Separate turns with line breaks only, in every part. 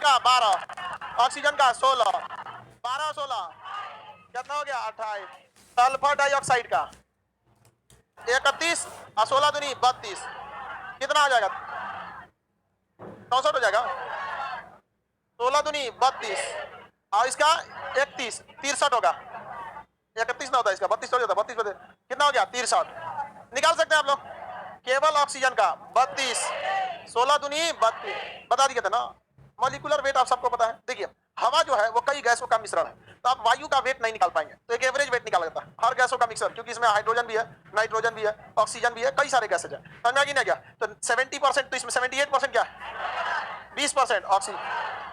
का 12, ऑक्सीजन का 16, 12 16 कितना हो गया 28, सल्फर डाइऑक्साइड का 31 और 16 दूनी 32, कितना हो जाएगा 64 हो जाएगा, 16 दूनी 32 और इसका 31 63 होगा, 31 ना होता है इसका 32 हो जाता, 32 कितना हो गया 63, निकाल सकते हैं आप लोग। केवल ऑक्सीजन का 32, 16 दूनी 32, बता दिए थे ना। मॉलिक्यूलर वेट आप सबको पता है। देखिए हवा जो है वो कई गैसों का मिश्रण है, तो आप वायु का वेट नहीं निकाल पाएंगे, तो एक एवरेज वेट निकाला जाता है हर गैसों का मिक्सर, क्योंकि इसमें हाइड्रोजन भी है, नाइट्रोजन भी है, ऑक्सीजन भी है, कई सारे गैसेज है, समझ में आ गई ना क्या। तो 70%, तो इसमें 78% क्या है 20% ऑक्सीजन,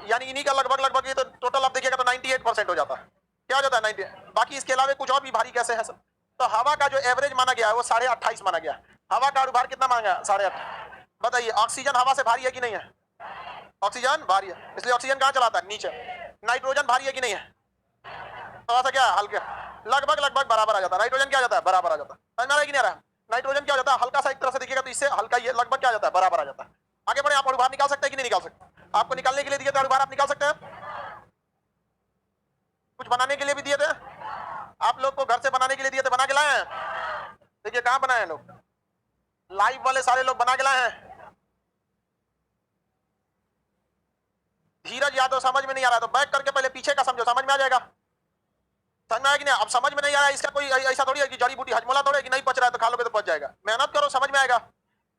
यानी इन्हीं का लगभग लगभग ये तो टोटल आप देखिएगा तो 98% हो जाता है। क्या हो जाता है 90, बाकी इसके अलावा कुछ और भी भारी गैसें हैं सब। तो हवा का जो एवरेज माना गया है वो 28.5 माना गया है। हवा का अनुभार कितना माना गया 8.5। बताइए ऑक्सीजन हवा से भारी है कि नहीं है, ऑक्सीजन भारी है, इसलिए ऑक्सीजन कहां चलाता है नीचे। नाइट्रोजन भारी है कि नहीं है, थोड़ा सा क्या है हल्के, लगभग लगभग बराबर आ जाता है। नाइट्रोजन क्या आ जाता है बराबर आ जाता है, समझ में आ रहा है कि नहीं आ रहा है। नाइट्रोजन क्या हो जाता है हल्का सा, एक तरह से देखिएगा तो इससे हल्का ये लगभग क्या आ जाता है बराबर आ जाता है। आगे बढ़े, आप अनुभार निकाल सकते हैं कि नहीं निकाल सकते, आपको निकालने के लिए दिए थे अनुभार, आप निकाल सकते हैं, कुछ बनाने के लिए भी दिए थे आप लोग को, घर से बनाने के लिए दिए थे, बना के लाए हैं। देखिए कहां बनाए हैं लोग, लाइव वाले सारे लोग बना के लाए हैं। धीरज यादव समझ में नहीं आ रहा है तो बैक करके पहले पीछे का समझो, समझ में आ जाएगा। समझ में आया कि नहीं, अब समझ में नहीं आ रहा है इसका कोई ऐसा थोड़ी है कि जड़ी बूटी हजमोला थोड़ी है कि नहीं पच रहा है तो खा लोगे तो पच जाएगा। मेहनत करो समझ में आएगा,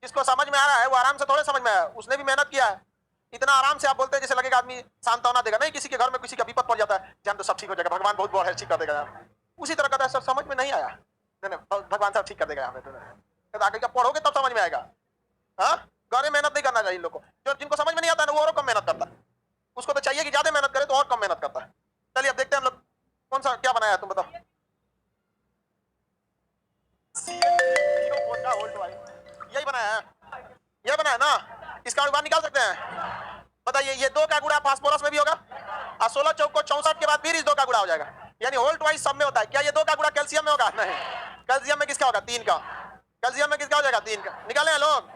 जिसको समझ में आ रहा है वो आराम से थोड़े समझ में आया, उसने भी मेहनत किया है। इतना आराम से आप बोलते हैं जैसे लगेगा आदमी सांत्वना देगा, नहीं किसी के घर में किसी का विपद पड़ जाता है, जान तो सब ठीक हो जाएगा, भगवान बहुत बड़ा है ठीक कर देगा, उसी तरह का सब समझ में नहीं आया, भगवान सब ठीक कर देगा हमें, आगे पढ़ोगे तब समझ में आएगा। हाँ घर में मेहनत नहीं करना चाहिए इन लोग को, जो जिनको समझ में नहीं आता है वो और कम मेहनत करता है, उसको तो चाहिए कि ज्यादा मेहनत करे तो और कम मेहनत करता है। चलिए अब देखते हैं हम लोग कौन सा क्या बनाया तुम बताओ। यही बनाया है, यही बनाया ना, इसका अनुमान निकाल सकते हैं। बताइए ये 2 का गुणा फास्फोरस में भी होगा और 16 चौक को 64 के बाद फिर इस 2 का गुणा हो जाएगा, यानी होल ट्वाइस सब में होता है। क्या ये 2 का गुणा कैल्शियम में होगा, नहीं, कैल्शियम में किसका होगा 3 का, कैल्शियम में किसका हो जाएगा 3 का, निकाले हैं लोग।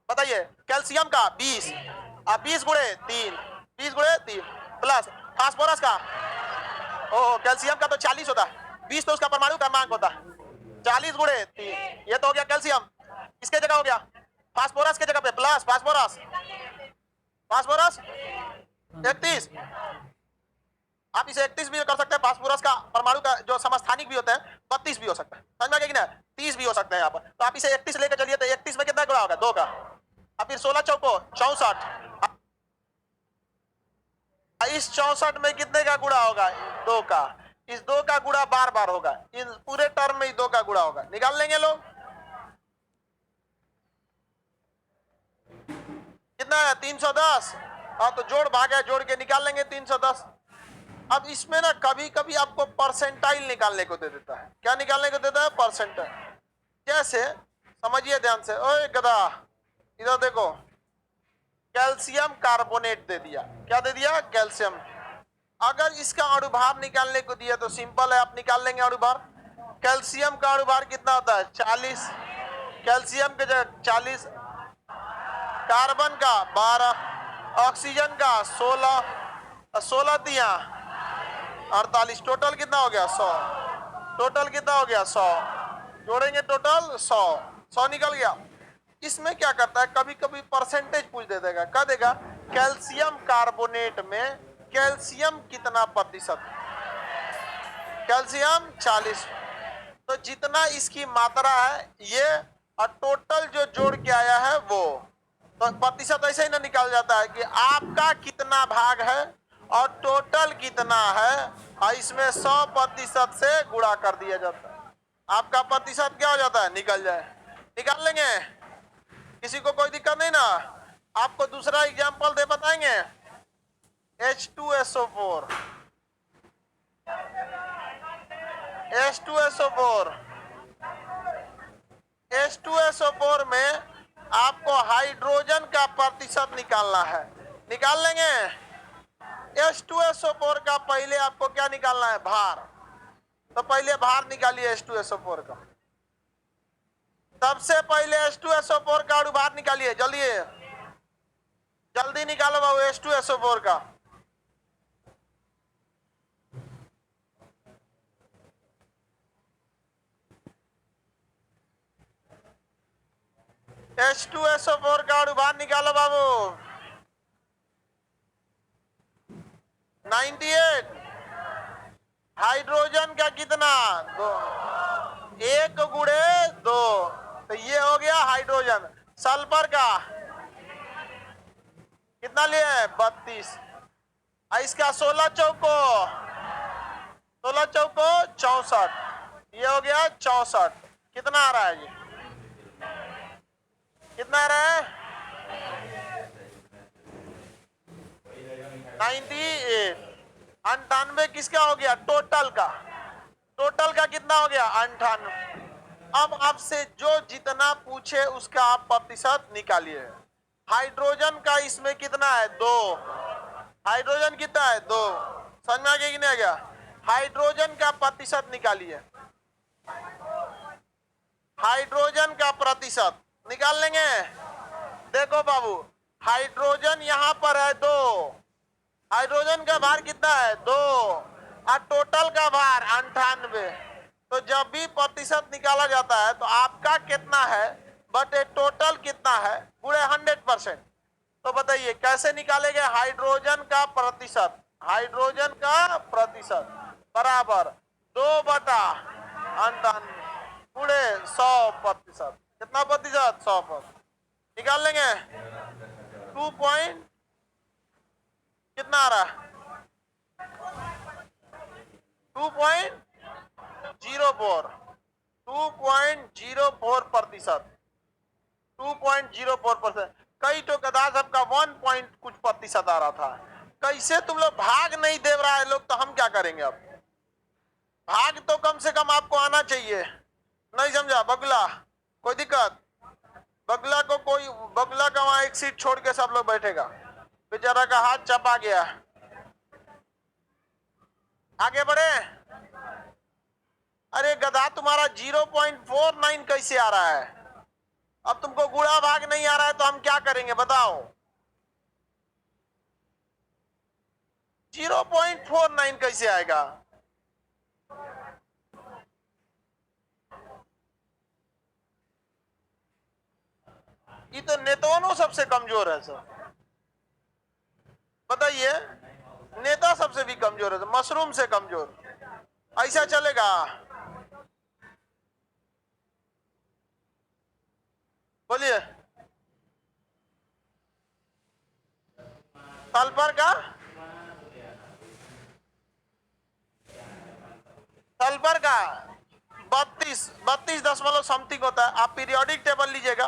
बताइए कैल्शियम का 20 और 20 गुणे 3, 20 गुणे 3 प्लस फास्फोरस का, ओ कैल्शियम का तो 40 होता है, 20 तो उसका परमाणु क्रमांक होता है, 40 गुणे 3 ये तो हो गया कैल्शियम, इसके जगह हो गया फास्फोरस के जगह पे प्लस फास्फोरस, फास्फोरस 31, आप इसे 31 भी कर सकते हैं। फास्फोरस का परमाणु का जो समस्थानिक भी होता है 32 भी हो सकता है, समझ में आ गया कि ना, 30 भी हो सकता है यहाँ पर। तो आप इसे 31 लेकर चलिए तो 31 में कितना गुणा होगा 2 का, अब फिर 16 चौको 64, इस 64 में कितने का गुणा होगा 2 का, इस 2 का गुणा बार बार होगा, इस पूरे टर्म में 2 का गुणा होगा, निकाल लेंगे लोग कितना है 310, हाँ तो जोड़ भाग है, जोड़ के निकाल लेंगे 310। अब इसमें ना कभी कभी आपको परसेंटाइल निकालने को दे देता है, क्या निकालने को देता है परसेंटाइल, जैसे समझिए ध्यान से, ओए गधा इधर देखो, कैल्शियम कार्बोनेट दे दिया, क्या दे दिया कैल्शियम, अगर इसका अणुभार निकालने को दिया तो सिंपल है आप निकाल लेंगे अणुभार। कैल्शियम का अणुभार कितना होता है 40, कैल्शियम के जगह 40, कार्बन का 12, ऑक्सीजन का 16, 16 दिया 48, टोटल कितना हो गया 100, टोटल कितना हो गया 100, जोड़ेंगे टोटल 100, 100 निकल गया। इसमें क्या करता है कभी कभी परसेंटेज पूछ दे देगा, क्या देगा कैल्शियम कार्बोनेट में कैल्शियम कितना प्रतिशत, कैल्शियम 40, तो जितना इसकी मात्रा है ये और टोटल जो जोड़ के आया है वो, तो प्रतिशत ऐसे ही ना निकाल जाता है कि आपका कितना भाग है और टोटल कितना है, और इसमें 100% से गुणा कर दिया जाता है, आपका प्रतिशत क्या हो जाता है निकल जाए, निकाल लेंगे, किसी को कोई दिक्कत नहीं ना। आपको दूसरा एग्जांपल दे बताएंगे, H2SO4, H2SO4, H2SO4 में आपको हाइड्रोजन का प्रतिशत निकालना है, निकाल लेंगे। H2SO4 का पहले आपको क्या निकालना है भार, तो पहले भार निकालिए H2SO4 का, सबसे पहले H2SO4 का अणुभार निकालिए, जल्दी जल्दी निकालो बाबू H2SO4 का, H2SO4 का अणु बाहर निकालो बाबू। 98। हाइड्रोजन का कितना? 2। 1 गुणे 2, तो ये हो गया हाइड्रोजन। सल्फर का कितना लिए? 32। इसका 16 चौको 64, ये हो गया 64। कितना आ रहा है ये? कितना आ रहा है? 98। 98 किसका हो गया? टोटल का। टोटल का कितना हो गया? 98। अब आपसे जो जितना पूछे उसका आप प्रतिशत निकालिए। हाइड्रोजन का इसमें कितना है? 2। हाइड्रोजन कितना है? 2। समझ में आ गया कि नहीं आ गया? हाइड्रोजन का प्रतिशत निकालिए। हाइड्रोजन का प्रतिशत निकाल लेंगे। देखो बाबू, हाइड्रोजन यहां पर है 2। हाइड्रोजन का भार कितना है? 2। और टोटल का भार 98। तो जब भी प्रतिशत निकाला जाता है तो आपका कितना है बटे टोटल कितना है गुणे 100%। तो बताइए कैसे निकालेंगे? हाइड्रोजन का प्रतिशत, हाइड्रोजन का प्रतिशत बराबर 2/98 गुणे 100%। कितना प्रतिशत? 100%। निकाल लेंगे। 2 पॉइंट कितना आ रहा है? 2.04। 2.04%। 2.04%। कई तो कदा सबका 1 पॉइंट कुछ प्रतिशत आ रहा था। कैसे तुम लोग भाग नहीं दे रहा है लोग, तो हम क्या करेंगे? अब भाग तो कम से कम आपको आना चाहिए। नहीं समझा? बगुला कोई दिक्कत? बगुला को कोई, बगुला का वहां एक सीट छोड़ के सब लोग बैठेगा। बेचारा का हाथ चपा गया। आगे बढ़े। अरे गधा, तुम्हारा 0.49 कैसे आ रहा है? अब तुमको गुणा भाग नहीं आ रहा है तो हम क्या करेंगे बताओ? 0.49 कैसे आएगा? ये तो नेताओं सबसे कमजोर है सर। बताइए, नेता सबसे भी कमजोर है, मशरूम से कमजोर। ऐसा चलेगा? बोलिए। सल्फर का, सल्फर का 32 दशमलव समथिंग होता है। आप पीरियोडिक टेबल लीजिएगा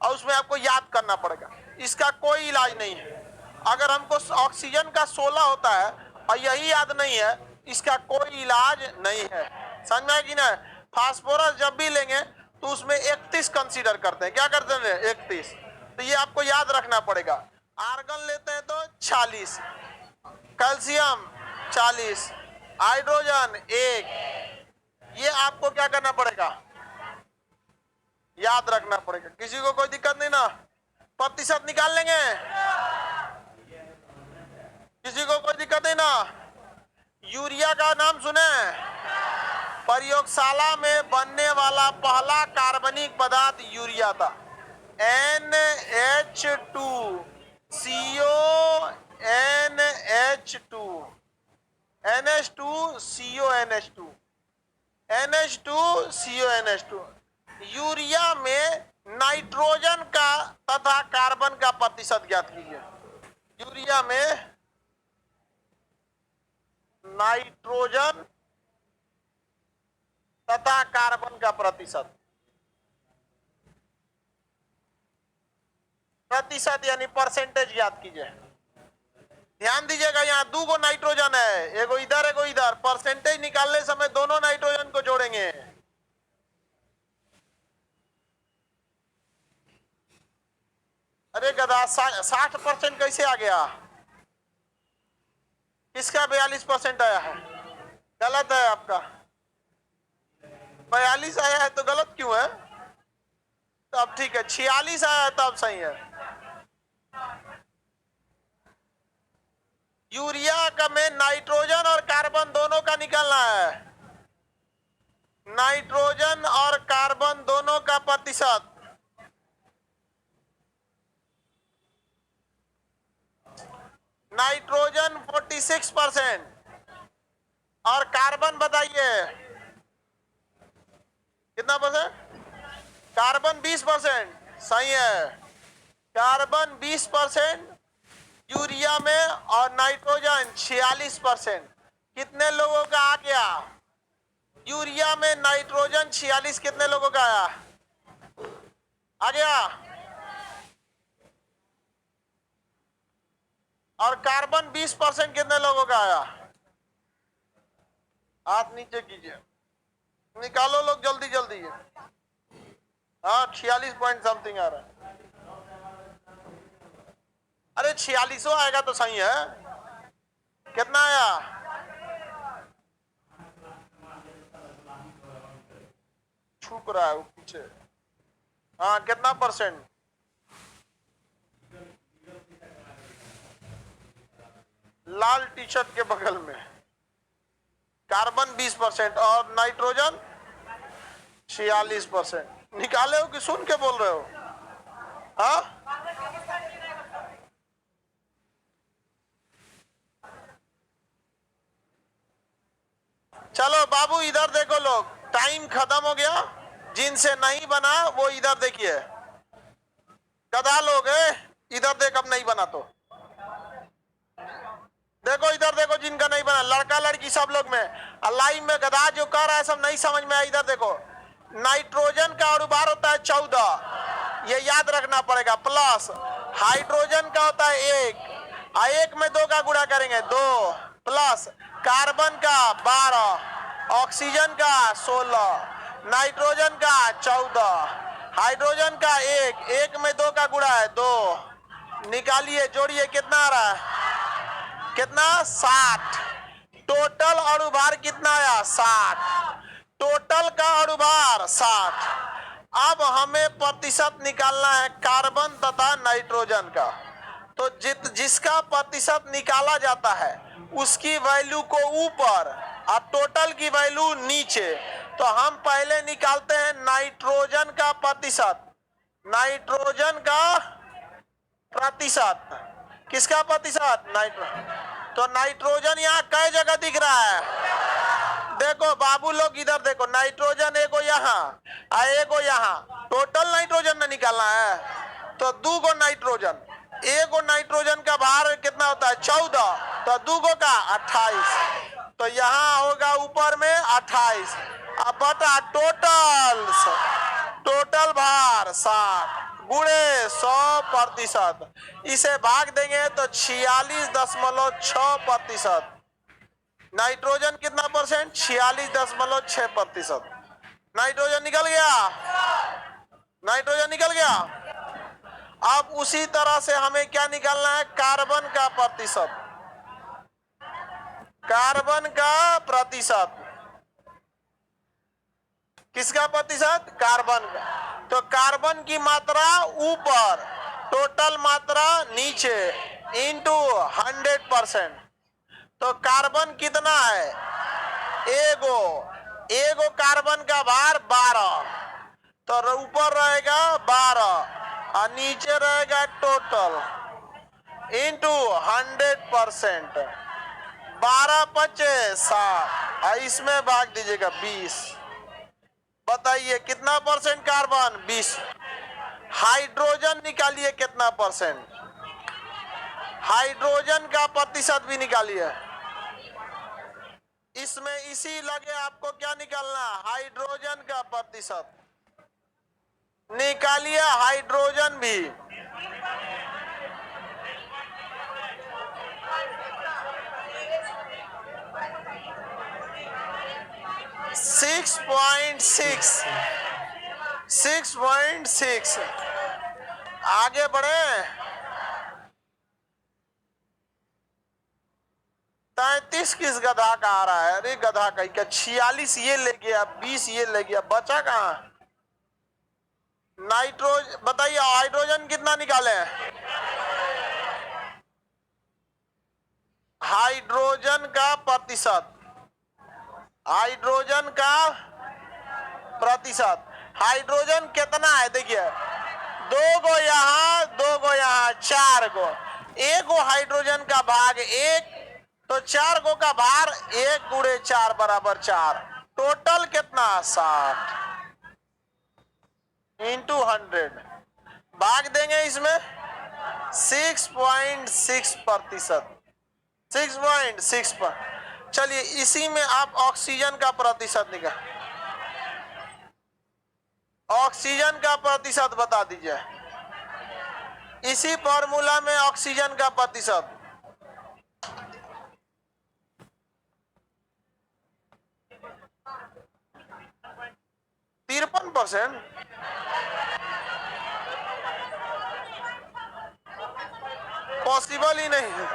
और उसमें आपको याद करना पड़ेगा। इसका कोई इलाज नहीं है। अगर हमको ऑक्सीजन का 16 होता है और यही याद नहीं है, इसका कोई इलाज नहीं है। समझ में कि नहीं? फास्फोरस जब भी लेंगे तो उसमें 31 कंसीडर करते हैं। क्या करते हैं? 31। तो ये आपको याद रखना पड़ेगा। आर्गन लेते हैं तो 46, कैल्शियम 40, हाइड्रोजन 1। ये आपको क्या करना पड़ेगा? याद रखना पड़ेगा। किसी को कोई दिक्कत नहीं ना? प्रतिशत निकाल लेंगे। किसी को कोई दिक्कत नहीं ना? यूरिया का नाम सुने? प्रयोगशाला में बनने वाला पहला कार्बनिक पदार्थ यूरिया था। NH2 CO NH2 NH2 CO NH2 NH2 CO NH2। Urea में नाइट्रोजन का तथा कार्बन का प्रतिशत ज्ञात कीजिए। यूरिया में नाइट्रोजन तथा कार्बन का प्रतिशत, प्रतिशत यानी परसेंटेज याद कीजिए। ध्यान दीजिएगा, यहाँ 2 गो नाइट्रोजन है, एगो इधर एगो इधर। परसेंटेज निकालने समय दोनों नाइट्रोजन को जोड़ेंगे। अरे गधा, 60% कैसे आ गया? किसका 42% आया है? गलत है आपका। 42 आया है तो गलत क्यों है? तब ठीक है। 46 आया है तब सही है। यूरिया का में नाइट्रोजन और कार्बन दोनों का निकालना है। नाइट्रोजन और कार्बन दोनों का प्रतिशत नाइट्रोजन 46% और कार्बन बताइए कितना परसेंट? कार्बन 20%। सही है, कार्बन 20% यूरिया में और नाइट्रोजन 46%। कितने लोगों का आ गया? यूरिया में नाइट्रोजन 46, कितने लोगों का आया? आ गया। और कार्बन 20% कितने लोगों का आया? हाथ नीचे कीजिए, निकालो लोग जल्दी जल्दी। हाँ 46 पॉइंट समथिंग आ रहा है। अरे 46 आएगा तो सही है। कितना आया? छुप रहा है वो पीछे। हाँ कितना परसेंट? लाल टी शर्ट के बगल में कार्बन 20% और नाइट्रोजन 46%। निकाले हो कि सुन के बोल रहे हो? हाँ चलो बाबू इधर देखो लोग, टाइम खत्म हो गया। जिनसे नहीं बना वो इधर देखिए। गधा लोग इधर देख, अब नहीं बना तो देखो इधर देखो, जिनका नहीं बना, लड़का लड़की सब लोग में लाइन में गधा जो कर रहा है सब नहीं समझ में आया। इधर देखो, नाइट्रोजन का अनुभार होता है 14, ये याद रखना पड़ेगा। प्लस हाइड्रोजन का होता है 1, एक में 2 का गुणा करेंगे 2, प्लस कार्बन का 12, ऑक्सीजन का 16, नाइट्रोजन का 14, हाइड्रोजन का 1, एक में 2 का गुणा है 2। निकालिए, जोड़िए, कितना आ रहा है? कितना? 60। टोटल अणुभार कितना आया? 60। टोटल का अणुभार 60। अब हमें प्रतिशत निकालना है कार्बन तथा नाइट्रोजन का। तो जिसका प्रतिशत निकाला जाता है उसकी वैल्यू को ऊपर और टोटल की वैल्यू नीचे। तो हम पहले निकालते हैं नाइट्रोजन का प्रतिशत। नाइट्रोजन का प्रतिशत, किसका प्रतिशत? तो नाइट्रोजन यहाँ कई जगह दिख रहा है। देखो बाबू लोग इधर देखो, नाइट्रोजन एगो यहाँ और एगो यहाँ, टोटल नाइट्रोजन में निकालना है। तो 2 गो नाइट्रोजन, एगो नाइट्रोजन का भार कितना होता है? 14, तो 2 गो का 28। तो यहाँ होगा ऊपर में 28। अब बता टोटल भार 60 गुणे 100%। इसे भाग देंगे तो 46.6%। नाइट्रोजन कितना परसेंट? 46.6%। नाइट्रोजन निकल गया, नाइट्रोजन निकल गया। अब उसी तरह से हमें क्या निकालना है? कार्बन का प्रतिशत। कार्बन का प्रतिशत, किसका प्रतिशत? कार्बन का। तो कार्बन की मात्रा ऊपर, टोटल मात्रा नीचे, इंटू 100%। तो कार्बन कितना है? एगो कार्बन का भार 12, तो ऊपर रहेगा 12 और नीचे रहेगा टोटल, इंटू 100%। 12 पचे 60 और इसमें भाग दीजिएगा 20। बताइए कितना परसेंट कार्बन? 20। हाइड्रोजन निकालिए कितना परसेंट? हाइड्रोजन का प्रतिशत भी निकालिए। इसमें इसी लगे आपको क्या निकालना? हाइड्रोजन का प्रतिशत निकालिए। हाइड्रोजन भी 6.6। आगे बढ़े। 33 किस गधा का आ रहा है? अरे गधा का क्या, 46 ये ले गया, 20 ये ले गया, बचा कहां? नाइट्रोजन बताइए, हाइड्रोजन कितना निकाले? हाइड्रोजन का प्रतिशत, हाइड्रोजन का प्रतिशत। हाइड्रोजन कितना है? देखिए 2 गो यहाँ 2 गो यहाँ, 4 गो। एक गो हाइड्रोजन का भाग 1, तो 4 गो का भार 1 गुणे 4 बराबर 4। टोटल कितना? 60 इंटू 100। भाग देंगे इसमें 6.6%, 6.6 पर। चलिए इसी में आप ऑक्सीजन का प्रतिशत निकाल, ऑक्सीजन का प्रतिशत बता दीजिए। इसी फॉर्मूला में ऑक्सीजन का प्रतिशत 53%। पॉसिबल ही नहीं है।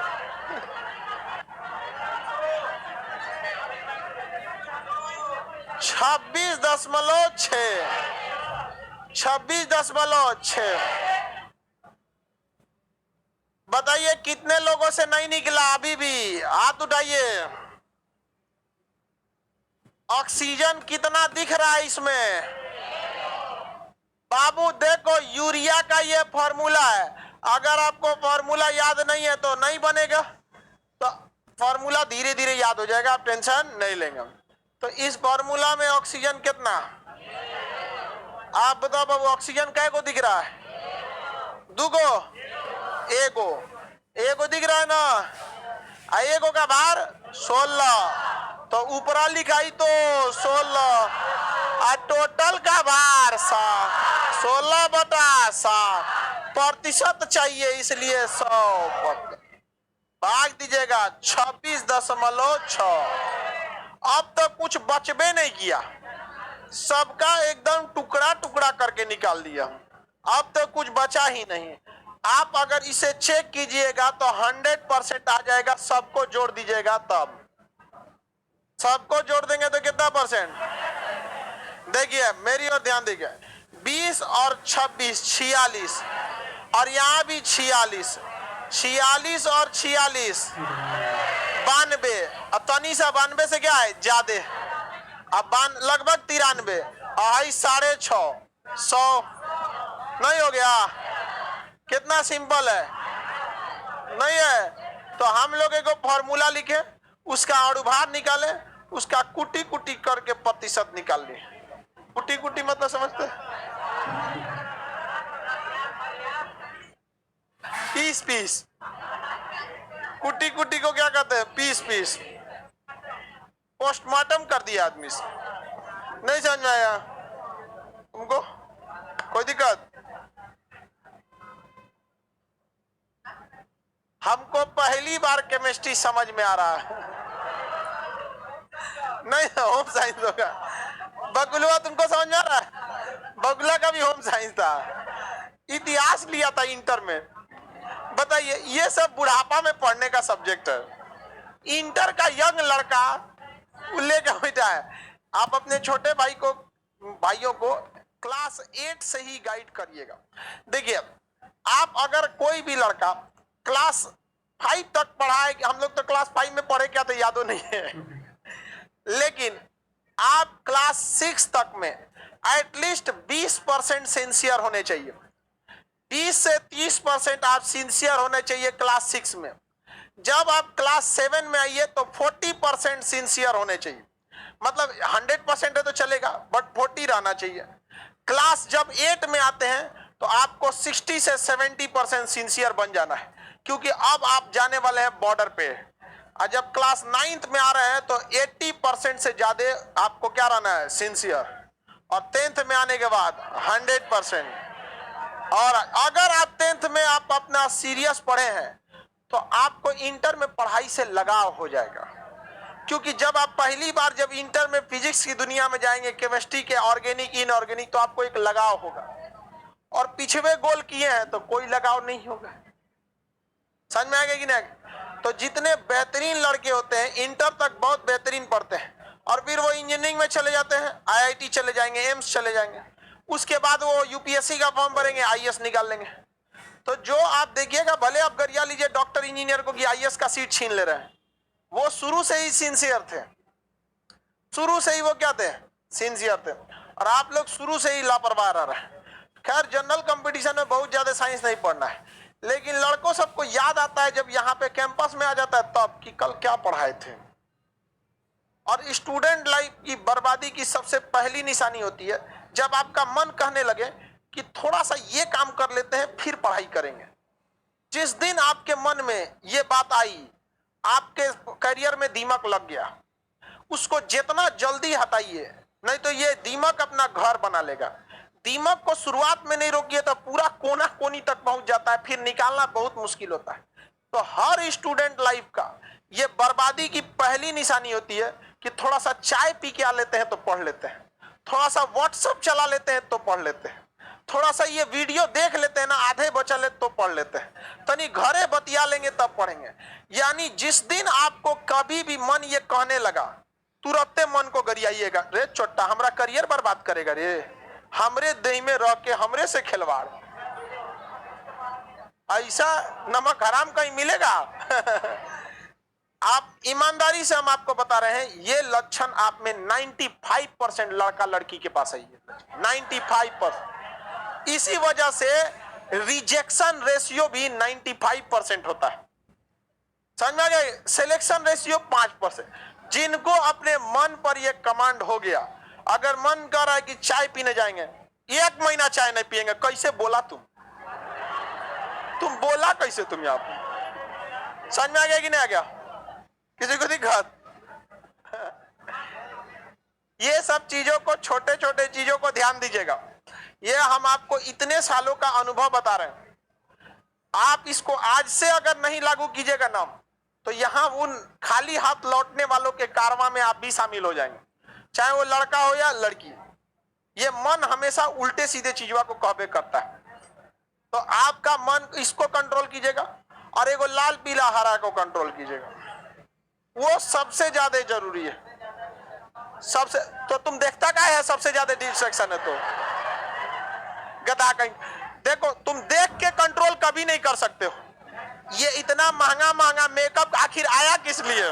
26.6 बताइए कितने लोगों से नहीं निकला? अभी भी हाथ उठाइए। ऑक्सीजन कितना दिख रहा है इसमें? बाबू देखो यूरिया का ये फॉर्मूला है, अगर आपको फॉर्मूला याद नहीं है तो नहीं बनेगा, तो फॉर्मूला धीरे धीरे याद हो जाएगा, आप टेंशन नहीं लेंगे। तो इस फॉर्मूला में ऑक्सीजन कितना, आप बताओ बाबू? ऑक्सीजन कै को दिख रहा है? 2 गो, 1 गो, 1 गो दिख रहा है ना? 1 गो का भार 16, तो ऊपरा लिखाई तो 16 और टोटल का भार 16/7 प्रतिशत चाहिए, इसलिए 100 भाग दीजिएगा 26.6। अब तो कुछ बचबे नहीं किया, सबका एकदम टुकड़ा टुकड़ा करके निकाल दिया, अब तो कुछ बचा ही नहीं। आप अगर इसे चेक कीजिएगा तो 100% आ जाएगा, सबको जोड़ दीजिएगा तब, सबको जोड़ देंगे तो कितना परसेंट? देखिए मेरी ओर ध्यान दीजिए, 20 और 26 46, और यहाँ भी 46, 46 और 46 92, अब तनीसा 92 से क्या है ज्यादा, अब लगभग 93, और 6.5 100 नहीं हो गया? कितना सिंपल है, नहीं है? तो हम लोग एक फॉर्मूला लिखे, उसका अणुभार निकाले, उसका कुटी कुटी करके प्रतिशत निकाल ले। कुटी कुटी मतलब समझते? पीस पीस, कुटी कुटी को क्या कहते हैं? Piece piece. पोस्टमार्टम कर दिया आदमी से, नहीं समझ में आया तुमको? कोई दिक्कत? हमको पहली बार केमिस्ट्री समझ में आ रहा है। नहीं होम साइंस होगा। बगुलवा तुमको समझ में आ रहा है? बगुला का भी होम साइंस था, इतिहास लिया था इंटर में। बताइए ये सब बुढ़ापा में पढ़ने का सब्जेक्ट है। इंटर का यंग लड़का लेकर बैठा है। आप अपने छोटे भाइयों को क्लास 8 से ही गाइड करिएगा। देखिए आप अगर कोई भी लड़का क्लास 5 तक पढ़ा है, हम लोग तो क्लास 5 में पढ़े क्या तो यादो नहीं है, लेकिन आप क्लास 6 तक में एटलीस्ट 20% सिंसियर होने चाहिए। 20 से 30% आप सिंसियर होने चाहिए क्लास 6 में। जब आप क्लास 7 में आइए तो 40% सिंसियर होने चाहिए। मतलब 100% है तो चलेगा, बट 40 रहना चाहिए। क्लास जब 8 में आते हैं तो आपको 60 से 70% सिंसियर बन जाना है, क्योंकि अब आप जाने वाले हैं बॉर्डर पे। और जब क्लास 9th में आ रहे हैं तो 80% से ज्यादा आपको क्या रहना है? सिंसियर। और 10th में आने के बाद 100%। और अगर आप 10th में आप अपना सीरियस पढ़े हैं तो आपको इंटर में पढ़ाई से लगाव हो जाएगा, क्योंकि जब आप पहली बार जब इंटर में फिजिक्स की दुनिया में जाएंगे, केमिस्ट्री के ऑर्गेनिक इनऑर्गेनिक, तो आपको एक लगाव होगा। और पिछवे गोल किए हैं तो कोई लगाव नहीं होगा। समझ में आएगा कि नहीं? तो जितने बेहतरीन लड़के होते हैं इंटर तक बहुत बेहतरीन पढ़ते हैं, और फिर वो इंजीनियरिंग में चले जाते हैं, IIT चले जाएंगे, एम्स चले जाएंगे, उसके बाद वो यूपीएससी का फॉर्म भरेंगे, IAS निकाल लेंगे। तो जो आप देखिएगा, भले आप गरिया लीजिए डॉक्टर इंजीनियर को कि IAS का सीट छीन ले रहे हैं, वो शुरू से ही सिंसियर थे, शुरू से ही वो क्या थे? सिंसियर थे। और आप लोग शुरू से ही लापरवाह रह रहे हैं। खैर जनरल कंपटीशन में बहुत ज्यादा साइंस नहीं पढ़ना है, लेकिन लड़कों सबको याद आता है जब यहाँ पे कैंपस में आ जाता है तब कि कल क्या पढ़ाए थे। और स्टूडेंट लाइफ की बर्बादी की सबसे पहली निशानी होती है जब आपका मन कहने लगे कि थोड़ा सा ये काम कर लेते हैं फिर पढ़ाई करेंगे। जिस दिन आपके मन में ये बात आई, आपके करियर में दीमक लग गया, उसको जितना जल्दी हटाइए, नहीं तो ये दीमक अपना घर बना लेगा। दीमक को शुरुआत में नहीं रोकिए तो पूरा कोना कोनी तक पहुंच जाता है, फिर निकालना बहुत मुश्किल होता है। तो हर स्टूडेंट लाइफ का ये बर्बादी की पहली निशानी होती है कि थोड़ा सा चाय पी के आ लेते हैं तो पढ़ लेते हैं, थोड़ा सा व्हाट्सएप चला लेते हैं तो पढ़ लेते हैं, थोड़ा सा ये वीडियो देख लेते हैं ना, आधे बचा ले तो पढ़ लेते हैं, तनी घरे बतिया लेंगे तब पढ़ेंगे। यानी जिस दिन आपको कभी भी मन ये कहने लगा, तुरंत मन को गरियाइएगा, रे चोट्टा हमारा करियर बर्बाद करेगा रे, हमरे देह में रह के हमरे से खिलवाड़, ऐसा नमक हराम कहीं मिलेगा? आप ईमानदारी से हम आपको बता रहे हैं, ये लक्षण आप में 95% लड़का लड़की के पास है, 95%। इसी वजह से रिजेक्शन रेशियो भी 95% होता है। समझ में आ गया? Selection ratio 5%। जिनको अपने मन पर यह कमांड हो गया, अगर मन कर रहा है कि चाय पीने जाएंगे, 1 महीना चाय नहीं पिएंगे, कैसे बोला तुम बोला कैसे तुम यहाँ पर? समझ में आ गया कि नहीं आ गया? किसी को दिक्कत? ये सब चीजों को, छोटे छोटे चीजों को ध्यान दीजिएगा। ये हम आपको इतने सालों का अनुभव बता रहे हैं, आप इसको आज से अगर नहीं लागू कीजिएगा ना, तो यहां उन खाली हाथ लौटने वालों के कारवां में आप भी शामिल हो जाएंगे, चाहे वो लड़का हो या लड़की। ये मन हमेशा उल्टे सीधे चीजों को कहबे करता है। तो आपका मन इसको कंट्रोल कीजिएगा और एगो लाल पीला हरा को कंट्रोल कीजिएगा, वो सबसे ज्यादा जरूरी है। सबसे तो तुम देखता क्या है, सबसे ज्यादा डिस्ट्रैक्शन है तो गधा कहीं। देखो, तुम देख के कंट्रोल कभी नहीं कर सकते हो। ये इतना महंगा महंगा मेकअप आखिर आया किस लिए?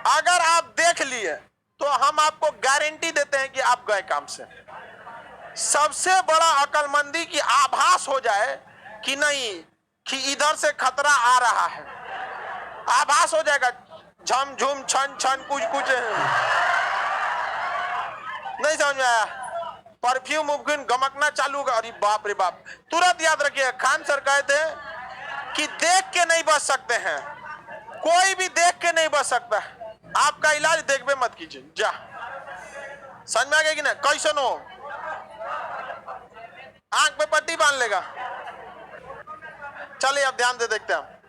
अगर आप देख लिए तो हम आपको गारंटी देते हैं कि आप गए काम से। सबसे बड़ा अकलमंदी की आभास हो जाए कि नहीं, कि इधर से खतरा आ रहा है, आभास हो जाएगा, झम झुम छन छन कुछ कुछ नहीं समझ में आया, परफ्यूम उपगुन गमकना चालू होगा, अरे बाप रे बाप। तुरंत याद रखिए, खान सर कहते हैं कि देख के नहीं बच सकते हैं, कोई भी देख के नहीं बच सकता है। आपका इलाज देखबे मत कीजिए, जा। समझ में आ गया कि नहीं? कैसन हो, आंख पे पट्टी बांध लेगा। चलिए अब ध्यान दे देखते हैं,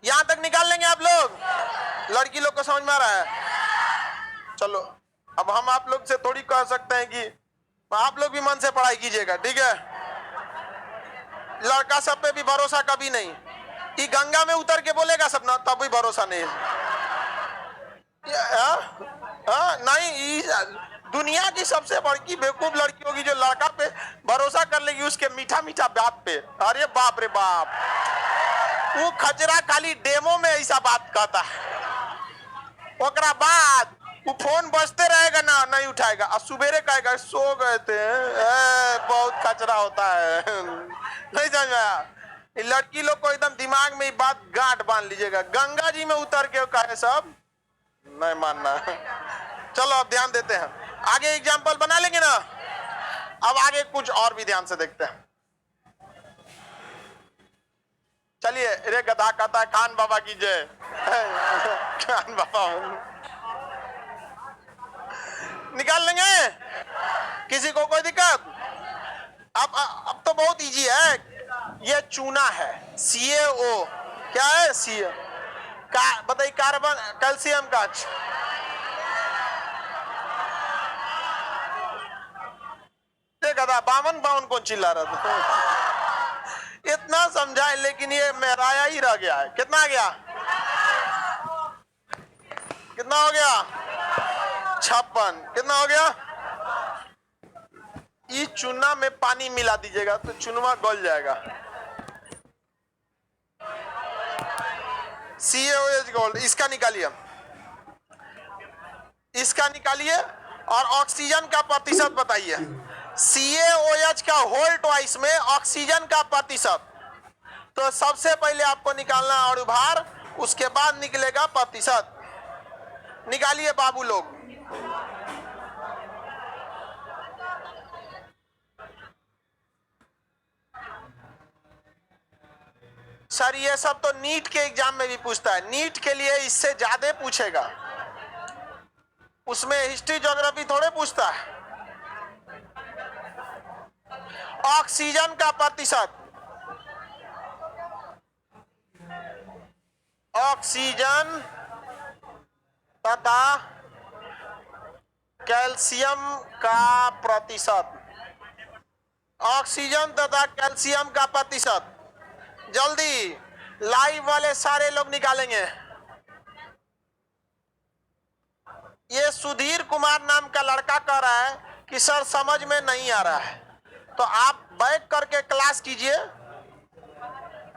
यहां तक निकाल लेंगे आप लोग। लड़की लोग को समझ में आ रहा है? चलो, अब हम आप लोग से थोड़ी कह सकते हैं कि आप लोग भी मन से पढ़ाई कीजिएगा, ठीक है? लड़का सब पे भी भरोसा कभी नहीं। ये गंगा में उतर के बोलेगा सब ना, तब भी भरोसा नहीं है। नहीं, दुनिया की सबसे बड़ी बेवकूफ लड़की होगी जो लड़का पे भरोसा कर लेगी उसके मीठा मीठा बात पे। अरे बाप रे बाप, वो खचरा खाली डेमो में ऐसा बात कहता है, ओकरा बाद वो फोन बजते रहेगा ना, नहीं उठाएगा, और सुबेरे कहेगा सो गए थे। बहुत खचरा होता है। नहीं समझ में आया? लड़की लोग को एकदम दिमाग में बात गांठ बांध लीजिएगा, गंगा जी में उतर के कहे सब नहीं मानना। चलो अब ध्यान देते हैं, आगे एग्जाम्पल बना लेंगे ना। अब आगे कुछ और भी ध्यान से देखते हैं। चलिए, रे गधा कहता है खान बाबा की जय। खान बाबा निकाल लेंगे, किसी को कोई दिक्कत? अब तो बहुत इजी है। ये चूना है, CaO। क्या है? CaO का बताइए, कार्बन कैल्शियम का। देखा था 52 कौन चिल्ला रहा था? इतना समझाए लेकिन ये मेराया ही रह गया है। कितना आ गया? कितना हो गया? 56। कितना हो गया? इस चूना में पानी मिला दीजिएगा तो चुनवा गल जाएगा। CaOH गोल्ड, इसका निकालिए, इसका निकालिए और ऑक्सीजन का प्रतिशत बताइए। CaOH का होल ट्वाइस में ऑक्सीजन का प्रतिशत। तो सबसे पहले आपको निकालना है अणुभार, उसके बाद निकलेगा प्रतिशत। निकालिए बाबू लोग। सर ये सब तो नीट के एग्जाम में भी पूछता है, नीट के लिए इससे ज्यादा पूछेगा, उसमें हिस्ट्री ज्योग्राफी थोड़े पूछता है। ऑक्सीजन का प्रतिशत, ऑक्सीजन तथा कैल्शियम का प्रतिशत, ऑक्सीजन तथा कैल्शियम का प्रतिशत। जल्दी लाइव वाले सारे लोग निकालेंगे। ये सुधीर कुमार नाम का लड़का कह रहा है कि सर समझ में नहीं आ रहा है, तो आप बैक करके क्लास कीजिए,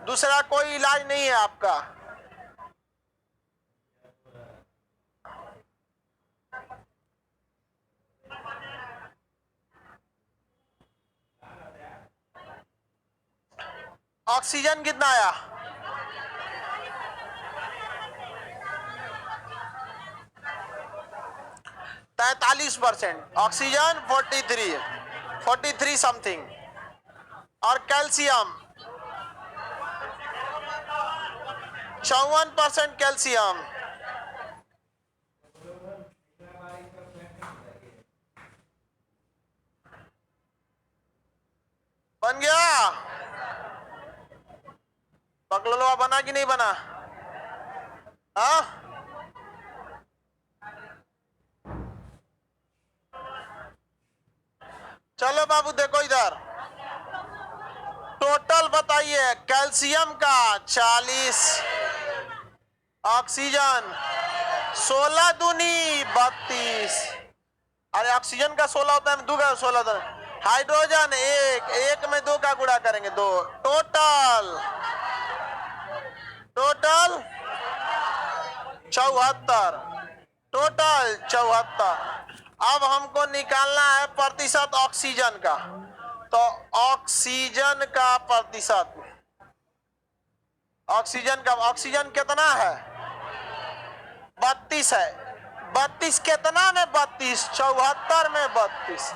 दूसरा कोई इलाज नहीं है आपका। ऑक्सीजन कितना आया? %43, ऑक्सीजन 43 समथिंग, और कैल्शियम 54% कैल्शियम। बन गया? बकलोलवा बना कि नहीं बना? हाँ, चलो बाबू देखो इधर, टोटल बताइए। कैल्शियम का 40, ऑक्सीजन 16 दूनी 32। अरे ऑक्सीजन का 16 होता है, 2 का 16 होता है। हाइड्रोजन एक में 2 का गुणा करेंगे 2, टोटल 74, टोटल 74। अब हमको निकालना है प्रतिशत ऑक्सीजन का, तो ऑक्सीजन का प्रतिशत, ऑक्सीजन कितना है? 32 है। 32 कितना में 32? 74 में 32,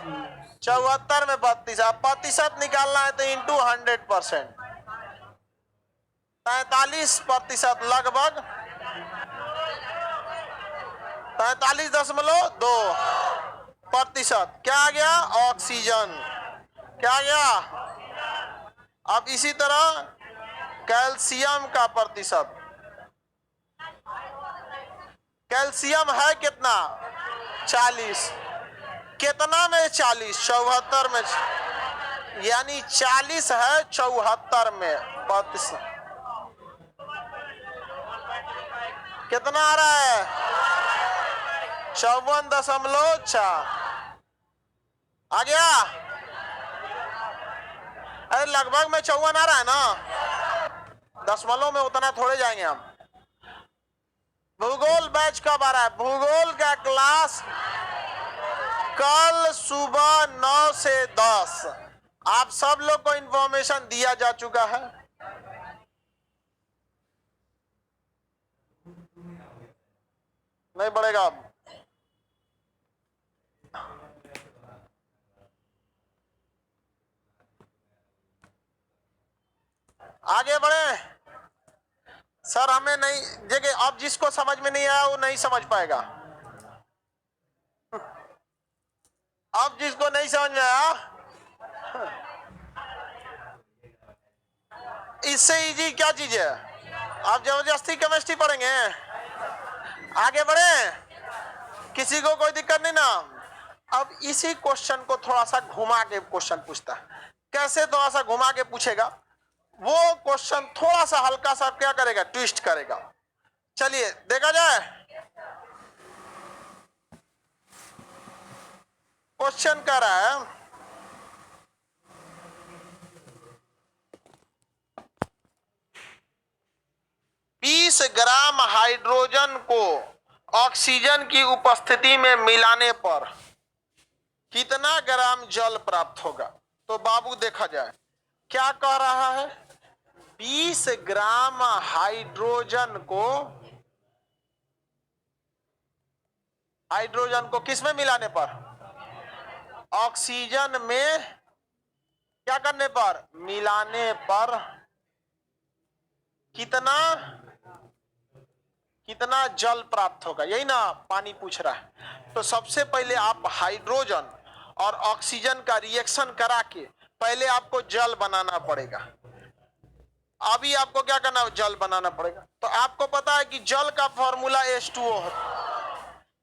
74 में 32। अब प्रतिशत निकालना है तो इंटू 100%, 43% लगभग 43.2%। क्या आ गया? ऑक्सीजन। क्या आ गया? अब इसी तरह कैल्शियम का प्रतिशत, कैल्शियम है कितना? 40। कितना में 40? 74 में, यानी 40 है 74 में प्रतिशत। कितना आ रहा है? 54.4 आ गया। अरे लगभग में 54 आ रहा है ना, दशमलव में उतना थोड़े जाएंगे हम। भूगोल बैच कब आ रहा है? भूगोल का क्लास कल सुबह 9 से 10। आप सब लोग को इंफॉर्मेशन दिया जा चुका है। नहीं बढ़ेगा अब। आगे बढ़े सर, हमें नहीं देखिए, अब जिसको समझ में नहीं आया वो नहीं समझ पाएगा। अब जिसको नहीं समझ में आया, इससे इजी क्या चीज है? आप जबरदस्ती केमिस्ट्री पढ़ेंगे? आगे बढ़े, किसी को कोई दिक्कत नहीं ना? अब इसी क्वेश्चन को थोड़ा सा घुमा के क्वेश्चन पूछता है। कैसे थोड़ा सा घुमा के पूछेगा? वो क्वेश्चन थोड़ा सा हल्का सा क्या करेगा? ट्विस्ट करेगा। चलिए देखा जाए। क्वेश्चन कर रहा है, बीस ग्राम हाइड्रोजन को ऑक्सीजन की उपस्थिति में मिलाने पर कितना ग्राम जल प्राप्त होगा? तो बाबू देखा जाए क्या कह रहा है, 20 ग्राम हाइड्रोजन को किस में मिलाने पर? ऑक्सीजन में क्या करने पर? मिलाने पर कितना जल प्राप्त होगा, यही ना पानी पूछ रहा है। तो सबसे पहले आप हाइड्रोजन और ऑक्सीजन का रिएक्शन करा के पहले आपको जल बनाना पड़ेगा। अभी आपको क्या करना है? जल बनाना पड़ेगा। तो आपको पता है कि जल का फॉर्मूला H2O होता है।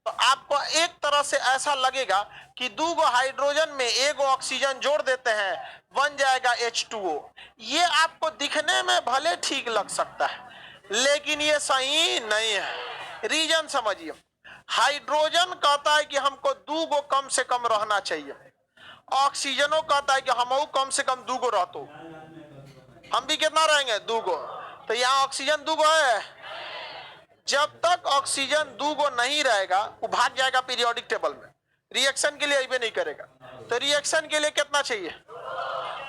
तो आपको एक तरह से ऐसा लगेगा कि 2 हाइड्रोजन में 1 ऑक्सीजन जोड़ देते हैं, बन जाएगा H2O। ये आपको दिखने में भले ठीक लग सकता है, लेकिन ये सही नहीं है। रीजन समझिए, हाइड्रोजन कहता है कि हमको 2 कम से कम रहना चाहिए, ऑक्सीजनो कहता है कि हम कम से कम 2 रहतो, हम भी कितना रहेंगे? 2। तो यहाँ ऑक्सीजन 2 है। जब तक ऑक्सीजन 2 नहीं रहेगा वो भाग जाएगा पीरियोडिक टेबल में, रिएक्शन के लिए अभी नहीं करेगा। तो रिएक्शन के लिए कितना चाहिए?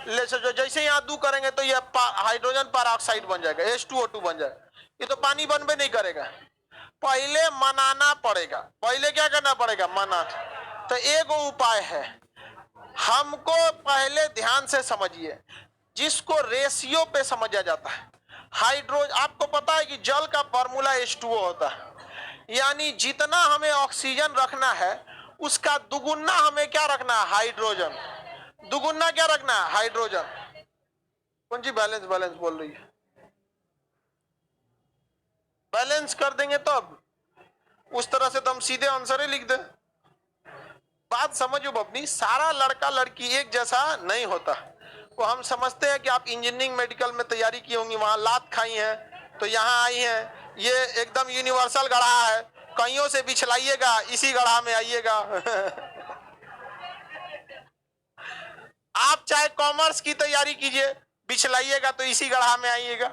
ले समझो, जैसे यहाँ 2 करेंगे तो ये हाइड्रोजन पेरोक्साइड बन जाएगा, H2O2 बन जाएगा। ये तो पानी बनबे नहीं करेगा, पहले मनाना पड़ेगा। पहले क्या करना पड़ेगा? मना। तो एक उपाय है, हमको पहले ध्यान से समझिए, जिसको रेशियो पे समझा जाता है। आपको पता है कि जल का फॉर्मूला H2O होता है, यानी जितना हमें ऑक्सीजन रखना है उसका दुगुना हमें क्या रखना है? हाइड्रोजन। दुगुना क्या रखना है? हाइड्रोजन। कौन सी बैलेंस बोल रही है? बैलेंस कर देंगे तब, उस तरह से तो हम सीधे आंसर ही लिख दे। बात समझो अपनी, सारा लड़का लड़की एक जैसा नहीं होता। वो हम समझते हैं कि आप इंजीनियरिंग मेडिकल में तैयारी की होंगी, वहां लात खाई है तो यहाँ आई हैं, ये एकदम यूनिवर्सल गढ़ा है, कईयों से बिछलाइएगा इसी गढ़ा में आइएगा। आप चाहे कॉमर्स की तैयारी कीजिए, बिछलाइएगा तो इसी गढ़ा में आइएगा।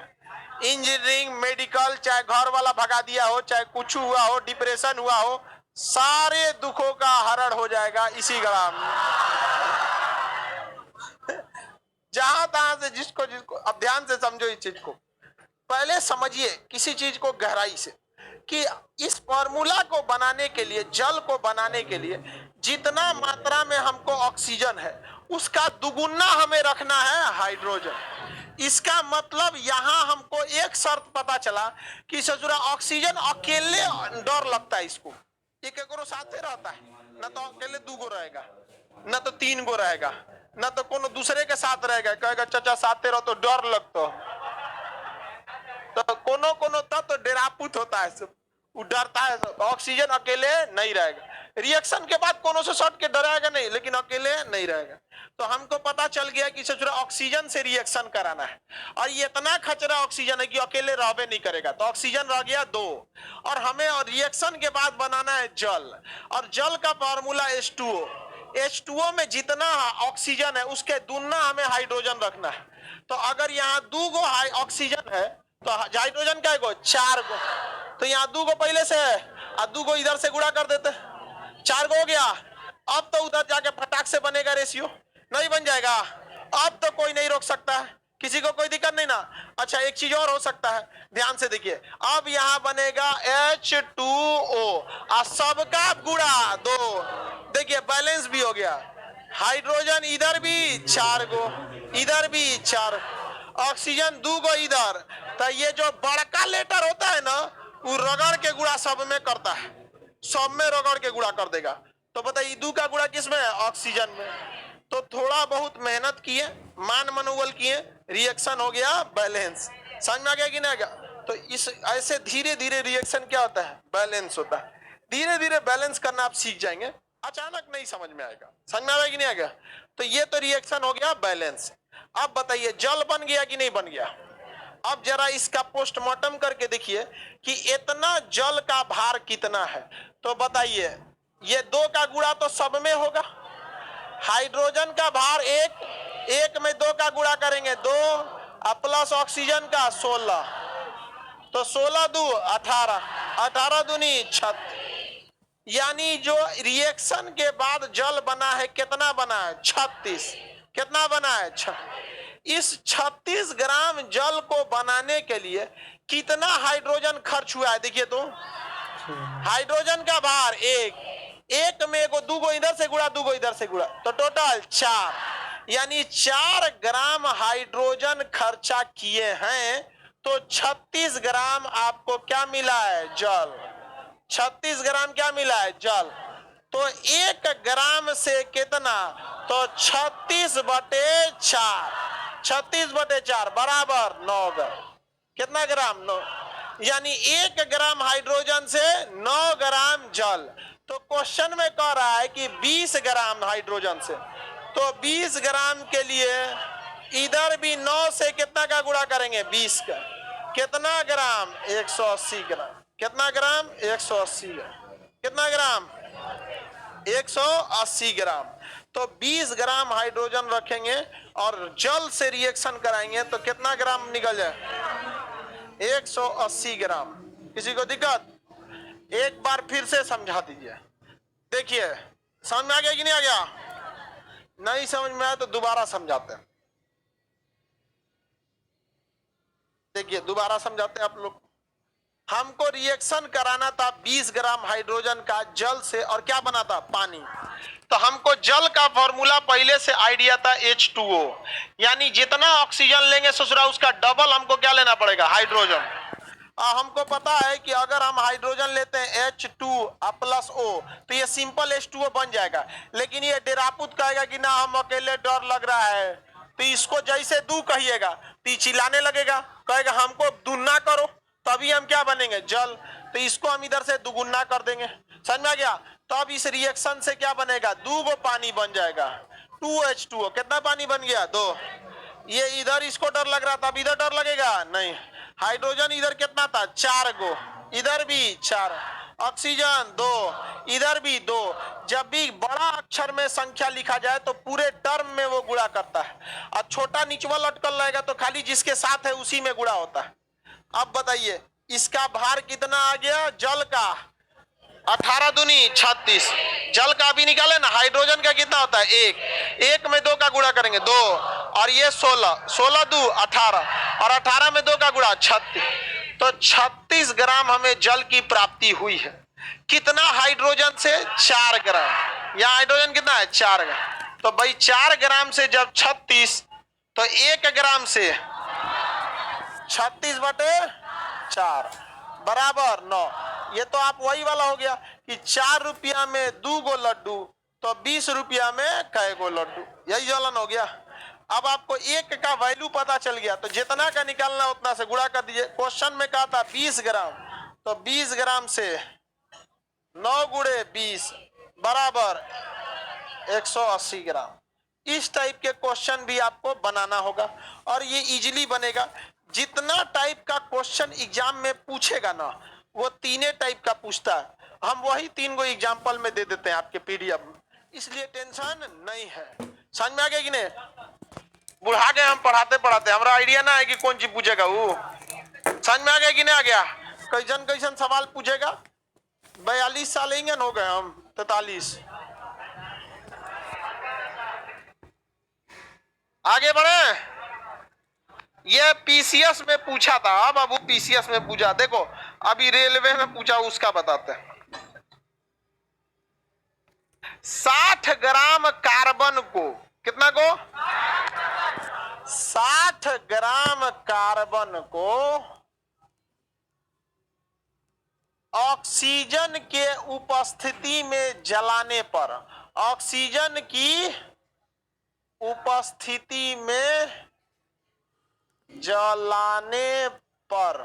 इंजीनियरिंग मेडिकल, चाहे घर वाला भगा दिया हो, चाहे कुछ हुआ हो, डिप्रेशन हुआ हो, सारे दुखों का हरण हो जाएगा इसी गढ़ा में। जहां तहां से जिसको अब ध्यान से समझो इस चीज को, पहले समझिए किसी चीज को गहराई से, कि इस फॉर्मूला को बनाने के लिए, जल को बनाने के लिए जितना मात्रा में हमको ऑक्सीजन है उसका दुगुना हमें रखना है हाइड्रोजन। इसका मतलब यहां हमको एक शर्त पता चला कि ससुरा ऑक्सीजन अकेले डर लगता है इसको, ये केकरो साथे रहता है ना, तो अकेले 2 रहेगा, ना तो 3 रहेगा, ना तो कोनो दूसरे के साथ रहेगा, कहेगा चाचा साथे रहो तो डर लगता। तो कोनो तो डेरापुत होता है, सब डरता है, ऑक्सीजन अकेले नहीं रहेगा। रिएक्शन के बाद कोनो से सट के डराएगा नहीं, लेकिन अकेले नहीं रहेगा। तो हमको पता चल गया कि ससुरा ऑक्सीजन से रिएक्शन कराना है, और ये इतना खचरा ऑक्सीजन है कि अकेले रहबे नहीं करेगा। तो ऑक्सीजन रह गया 2, और हमें और रिएक्शन के बाद बनाना है जल, और जल का फॉर्मूला H2O। H2O में जितना ऑक्सीजन है उसके दुगना हमें हाइड्रोजन रखना है। तो अगर यहाँ 2 ऑक्सीजन है तो हाइड्रोजन क्या है? 4। तो यहाँ 2 पहले से है, और 2 इधर से गुणा कर देते, 4 हो गया। अब तो उधर जाके फटाक से बनेगा रेशियो, नहीं बन जाएगा? अब तो कोई नहीं रोक सकता है, किसी को कोई दिक्कत नहीं ना। अच्छा, एक चीज और हो सकता है, ध्यान से देखिए, अब यहाँ बनेगा H2O और सबका गुणा 2। देखिए बैलेंस भी हो गया, हाइड्रोजन इधर भी 4 गो, इधर भी 4, ऑक्सीजन 2 गो इधर। तो ये जो बड़का लेटर होता है ना, वो रगड़ के गुणा सब में करता है, सब में रगड़ के गुणा कर देगा। तो बताइए 2 का गुणा किस में है? ऑक्सीजन में। तो थोड़ा बहुत मेहनत किए, मान मनोबल किए, रिएक्शन हो गया बैलेंस। समझ में आ गया कि नहीं आ गया? तो इस ऐसे धीरे धीरे रिएक्शन क्या होता है? बैलेंस होता है। धीरे धीरे बैलेंस करना आप सीख जाएंगे, अचानक नहीं समझ में आएगा। समझ में आ रहा है कि नहीं आ गया? तो ये तो रिएक्शन हो गया बैलेंस। अब बताइए जल बन गया कि नहीं बन गया? अब जरा इसका पोस्टमार्टम करके देखिए कि इतना जल का भार कितना है। तो बताइए, ये 2 का गुणा तो सब में होगा, हाइड्रोजन का भार 1 में 2 का गुणा करेंगे 2, और प्लस ऑक्सीजन का 16, तो 16 2 18, 18 दूनी 36। यानी जो रिएक्शन के बाद जल बना है कितना बना है 36। कितना बना है इस 36 ग्राम जल को बनाने के लिए कितना हाइड्रोजन खर्च हुआ है देखिए तो। हाइड्रोजन का भार एक में एगो दूगो इधर से गुणा दूगो इधर से गुणा तो टोटल 4, यानी 4 ग्राम हाइड्रोजन खर्चा किए हैं तो 36 ग्राम आपको क्या मिला है जल। 36 ग्राम क्या मिला है जल। तो 1 ग्राम से कितना तो 36/4, 36/4 बराबर 9 ग्राम। कितना ग्राम 9, यानी 1 ग्राम हाइड्रोजन से 9 ग्राम जल। तो क्वेश्चन में कह रहा है कि 20 ग्राम हाइड्रोजन से, तो 20 ग्राम के लिए इधर भी 9 से कितना का गुणा करेंगे 20 का, कितना ग्राम 180 ग्राम। कितना ग्राम 180 ग्राम। कितना ग्राम 180 ग्राम। तो 20 ग्राम हाइड्रोजन रखेंगे और जल से रिएक्शन कराएंगे तो कितना ग्राम निकल जाए 180 ग्राम। किसी को दिक्कत? एक बार फिर से समझा दीजिए। देखिए समझ में आ गया कि नहीं आ गया? नहीं समझ में आया तो दोबारा समझाते हैं। देखिए दोबारा समझाते हैं आप लोग। हमको रिएक्शन कराना था 20 ग्राम हाइड्रोजन का जल से और क्या बना था पानी। तो हमको जल का फॉर्मूला पहले से आइडिया था H2O, यानी जितना ऑक्सीजन लेंगे ससुरा उसका डबल हमको क्या लेना पड़ेगा हाइड्रोजन। हमको पता है कि अगर हम हाइड्रोजन लेते हैं H2+O तो ये सिंपल H2O बन जाएगा। लेकिन ये डेरापुत कहेगा कि ना हम अकेले डर लग रहा है, तो इसको जैसे दू कहिएगा तो चिल्लाने लगेगा, कहेगा हमको दुगना करो तभी हम क्या बनेंगे जल। तो इसको हम इधर से दुगुना कर देंगे। समझ में आ गया? तब इस रिएक्शन से क्या बनेगा 2 गो पानी बन जाएगा 2H2O। कितना पानी बन गया 2। ये इधर इसको डर लग रहा था, अब इधर डर लगेगा नहीं। हाइड्रोजन इधर कितना था 4 गो, इधर भी 4, ऑक्सीजन 2, इधर भी 2। जब भी बड़ा अक्षर में संख्या लिखा जाए तो पूरे टर्म में वो गुणा करता है और छोटा निचवा लटकल रहेगा तो खाली जिसके साथ है उसी में गुणा होता है। अब बताइए इसका भार कितना आ गया जल का 18 दूनी 36। जल का अभी निकाले ना, हाइड्रोजन का कितना होता है 1 में 2 का गुणा करेंगे 2 और ये 16 2 18 और 18 में 2 का गुणा 36। तो 36 ग्राम हमें जल की प्राप्ति हुई है। कितना हाइड्रोजन से 4 ग्राम। यहाँ हाइड्रोजन कितना है 4 ग्राम। तो भाई 4 ग्राम से जब 36 तो 1 ग्राम से 36/4 बराबर 9। ये तो आप वही वाला हो गया कि 4 रुपया में 2 गो लड्डू तो 20 रुपया में कै गो लड्डू, यही जलन हो गया। अब आपको 1 का वैल्यू पता चल गया तो जितना का निकालना उतना से गुणा कर दीजिए। क्वेश्चन में कहा था 20 ग्राम, तो 20 ग्राम से 9 गुणे 20 बराबर 180 ग्राम। इस टाइप के क्वेश्चन भी आपको बनाना होगा और ये इजीली बनेगा। जितना टाइप का क्वेश्चन एग्जाम में पूछेगा ना वो 3 टाइप का पूछता है। हम वही 3 गो एग्जाम्पल में दे देते हैं आपके पीडीएफ में, इसलिए टेंशन नहीं है। समझ में आ गया कि नहीं? बुढ़ा गए हम पढ़ाते पढ़ाते, हमारा आइडिया ना है कि कौन चीज पूछेगा वो। समझ में आ गया कि नहीं आ गया? कैसन कैसन सवाल पूछेगा। 42 साल इंगन हो गए हम 43। आगे बढ़े। ये पीसीएस में पूछा था, अब वो पीसीएस में पूछा। देखो अभी रेलवे में पूछा उसका बताते हैं। 60 ग्राम कार्बन को, कितना को 60 ग्राम कार्बन को ऑक्सीजन के उपस्थिति में जलाने पर, ऑक्सीजन की उपस्थिति में जलाने पर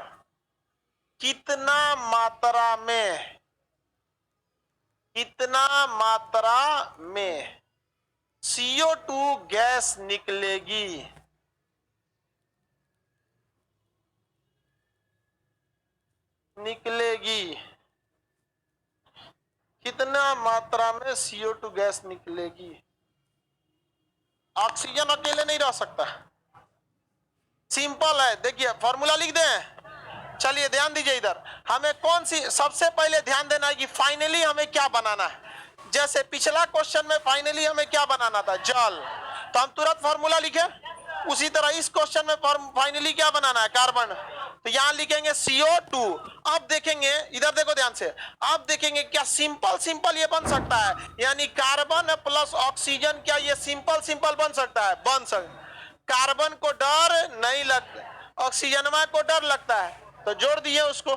कितना मात्रा में CO2 गैस निकलेगी। कितना मात्रा में CO2 गैस निकलेगी। ऑक्सीजन अकेले नहीं रह सकता। सिंपल है, देखिए फॉर्मूला लिख दें। चलिए ध्यान दीजिए इधर, हमें कौन सी सबसे पहले ध्यान देना है कि फाइनली हमें क्या बनाना है। जैसे पिछला क्वेश्चन में फाइनली हमें क्या बनाना था, जल, तो हम तुरंत फॉर्मूला लिखे। उसी तरह इस क्वेश्चन में फाइनली क्या बनाना है, कार्बन, तो यहां लिखेंगे CO2। अब देखेंगे इधर, देखो ध्यान से, अब देखेंगे क्या सिंपल सिंपल ये बन सकता है, यानी कार्बन प्लस ऑक्सीजन, क्या ये सिंपल सिंपल बन सकता है, बन सकता। कार्बन को डर नहीं लगता, ऑक्सीजन को डर लगता है, तो जोड़ दिए उसको,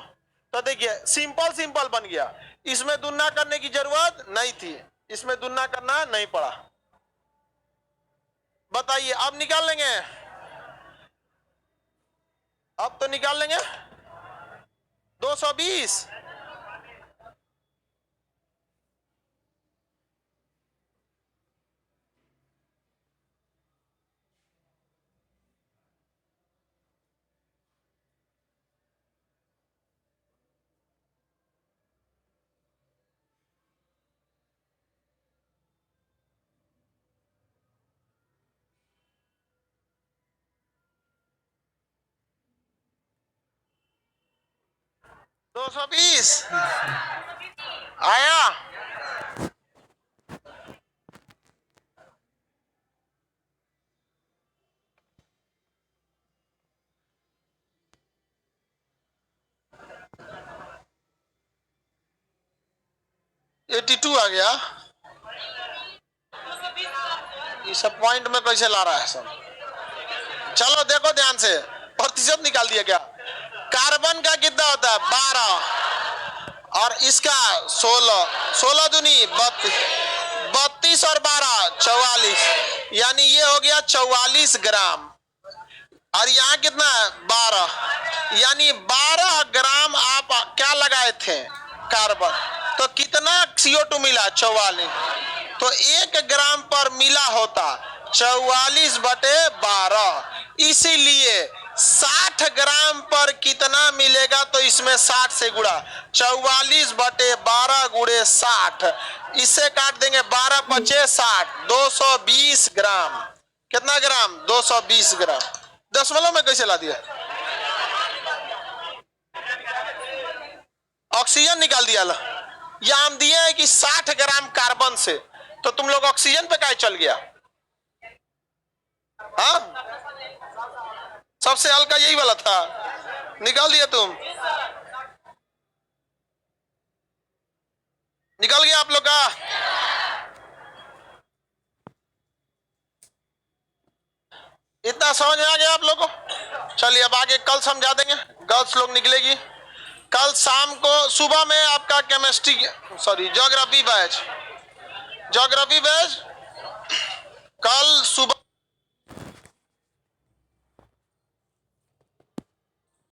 तो देखिए सिंपल सिंपल बन गया। इसमें दुन्ना करने की जरूरत नहीं थी, इसमें दुन्ना करना नहीं पड़ा। बताइए अब निकाल लेंगे, अब तो निकाल लेंगे 220। दो सौ बीस आया। $82 आ गया। ये सब पॉइंट में कैसे ला रहा है सब। चलो देखो ध्यान से, प्रतिशत निकाल दिया क्या, कार्बन का कितना होता है 12 और इसका 16, 16 दूनी 32, 32 और 12 44, यानी ये हो गया 44 ग्राम। और यहाँ कितना है 12, यानी 12 ग्राम आप क्या लगाए थे, कार्बन, तो कितना CO2 मिला 44, तो 1 ग्राम पर मिला होता 44/12, इसीलिए 60 ग्राम पर कितना मिलेगा, तो इसमें 60 से गुणा, 44/12 गुणे 60, इससे काट देंगे 12 पचे 60, 220 ग्राम। कितना ग्राम, 220 ग्राम। दशमलव में कैसे ला दिया, ऑक्सीजन निकाल दिया ला। या हम दिए हैं कि 60 ग्राम कार्बन से, तो तुम लोग ऑक्सीजन पे काय चल गया, हाँ सबसे हल्का यही वाला था, निकाल दिया तुम, निकल गया आप लोग का। इतना समझ में आ गया आप लोग को। चलिए अब आगे कल समझा देंगे, गर्ल्स लोग निकलेगी कल शाम को। सुबह में आपका केमिस्ट्री, सॉरी ज्योग्राफी बैच